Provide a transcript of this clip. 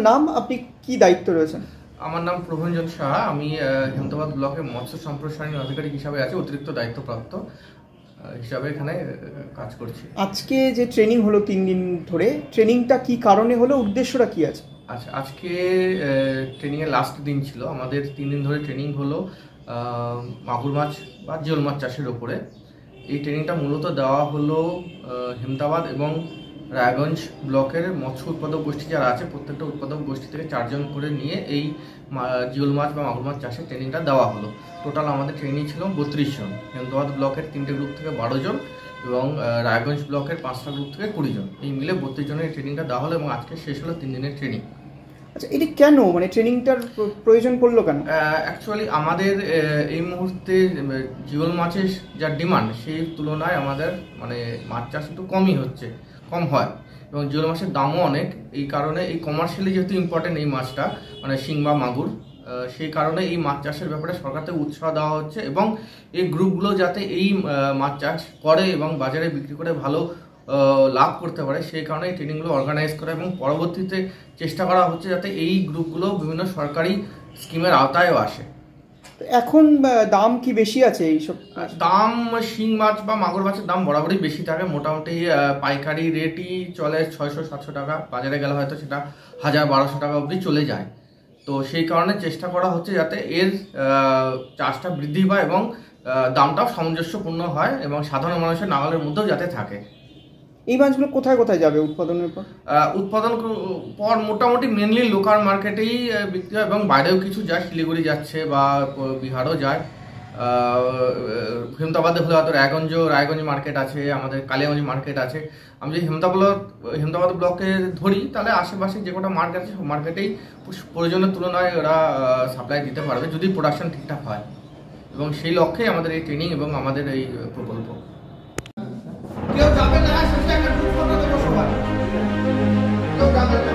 নাম, আপনি কি দায়িত্ব রয়েছেন? আমার নাম প্রভঞ্জন সাহা। আমি হেমতাবাদ ব্লকে মৎস্য সম্প্রসারণ আধিকারিক হিসাবে আছি, অতিরিক্ত দায়িত্বপ্রাপ্ত হিসাবে এখানে কাজ করছি। আজকে যে ট্রেনিং হলো 3 দিন ধরে, ট্রেনিংটা কি কারণে হলো, উদ্দেশ্যটা কি আছে? আচ্ছা, আজকে ট্রেনিংয়ের লাস্ট দিন ছিল। আমাদের 3 দিন ধরে ট্রেনিং হলো মাগুর মাছ বা জিওল মাছ চাষের ওপরে। এই ট্রেনিংটা মূলত দেওয়া হলো হেমতাবাদ এবং রায়গঞ্জ ব্লকের মৎস্য উৎপাদক গোষ্ঠী যারা আছে, প্রত্যেকটা উৎপাদক গোষ্ঠী থেকে 4 জন করে নিয়ে এই জিওল মাছ বা মাগুর মাছ চাষের ট্রেনিংটা দেওয়া হলো। টোটাল আমাদের ট্রেনিং ছিল 32 জন। হেমতাবাদ ব্লকের 3টে গ্রুপ থেকে 12 জন এবং রায়গঞ্জ ব্লকের 5টা গ্রুপ থেকে 20 জন, এই মিলে 32 জনের ট্রেনিংটা দেওয়া হলো এবং আজকে শেষ হলো 3 দিনের ট্রেনিং। আচ্ছা, এটি কেন, মানে ট্রেনিংটার প্রয়োজন পড়লো কেন? অ্যাকচুয়ালি আমাদের এই মুহূর্তে জিওল মাছের যা ডিমান্ড সেই তুলনায় আমাদের মানে মাছ চাষ একটু কম হয় এবং জিওল মাছের দামও অনেক। এই কারণে এই কমার্শিয়ালি যেহেতু ইম্পর্টেন্ট এই মাছটা, মানে শিং বা মাগুর, সেই কারণে এই মাছ চাষের ব্যাপারে সরকার থেকে উৎসাহ দেওয়া হচ্ছে এবং এই গ্রুপগুলো যাতে এই মাছ চাষ করে এবং বাজারে বিক্রি করে ভালো লাভ করতে পারে, সেই কারণে এই ট্রেনিংগুলো অর্গানাইজ করা এবং পরবর্তীতে চেষ্টা করা হচ্ছে যাতে এই গ্রুপগুলো বিভিন্ন সরকারি স্কিমের আওতায়ও আসে। এখন দাম কি বেশি আছে এইসব? দাম শিং মাছ বা মাগুর মাছের দাম বরাবরই বেশি থাকে। মোটামুটি পাইকারি রেটই চলে 600-700 টাকা, বাজারে গেলে হয়তো সেটা 1000-1200 টাকা অবধি চলে যায়। তো সেই কারণে চেষ্টা করা হচ্ছে যাতে এর চাষটা বৃদ্ধি পায় এবং দামটাও সামঞ্জস্যপূর্ণ হয় এবং সাধারণ মানুষের নাগালের মধ্যেও যাতে থাকে। এই মাছগুলো কোথায় কোথায় যাবে উৎপাদনের পর? উৎপাদন পর মোটামুটি মেনলি লোকাল মার্কেটেই বিক্রি হয় এবং বাইরেও কিছু যায়, শিলিগুড়ি যাচ্ছে বা বিহারও যায়। হেমতাবাদে হলে হয়তো রায়গঞ্জ মার্কেট আছে, আমাদের কালিয়াগঞ্জ মার্কেট আছে। আমি যদি হেমতাবাদ ব্লকে ধরি তাহলে আশেপাশে যে কটা মার্কেট আছে সব মার্কেটেই প্রয়োজনের তুলনায় ওরা সাপ্লাই দিতে পারবে যদি প্রোডাকশন ঠিকঠাক হয়, এবং সেই লক্ষ্যেই আমাদের এই ট্রেনিং এবং আমাদের এই প্রকল্প। কেউ যাবে না, শেষে একটা গ্রুপ ফটো দেবো সবাই, কেউ যাবে না।